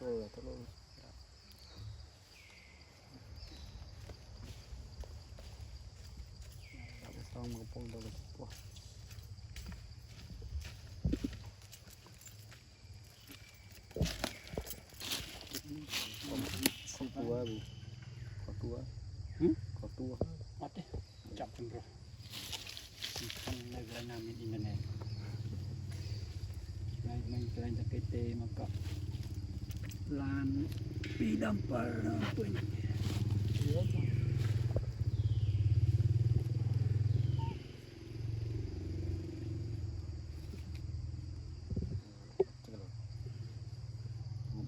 trôi thắt lưng đặt xong một phong đầu của con tua bị có tua có tua mất đi chậm rồi không nơi cái nào mình internet này mình cái này cái tê mà có lan bị đâm vào quên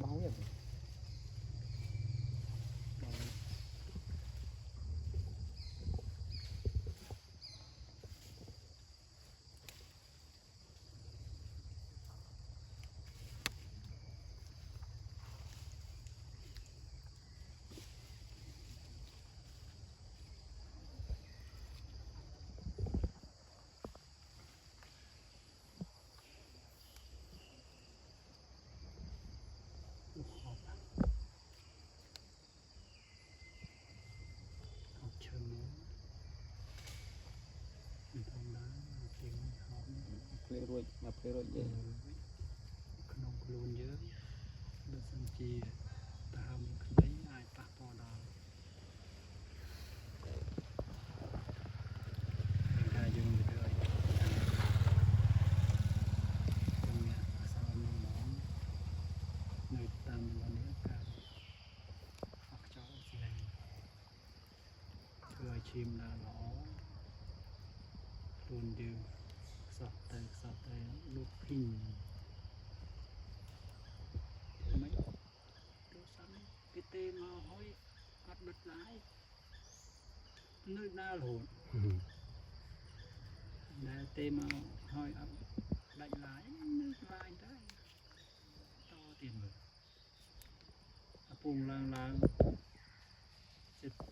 báo vậy play rồi mà play rồi vậy ក្នុងខ្លួនយើងបើសិនជាតាមក្តីអាចប៉ះពាល់ដល់ការយើងទៅឲ្យជំនាញអសរនឹងមកនៅតាមបណ្ដាការអខ្ចោស្លែងធ្វើឲ្យឈាមដើរល្អខ្លួនយើងខ្សោះទៅលោកភីងមិនដូចសាំគេទេមកហើយអត់ដុតឡាយនៅណារហូតដែលទេមកហើយអត់ដាច់ឡាយនៅឡាយដែរតទៀតមើលអាពងឡើងចិត្ត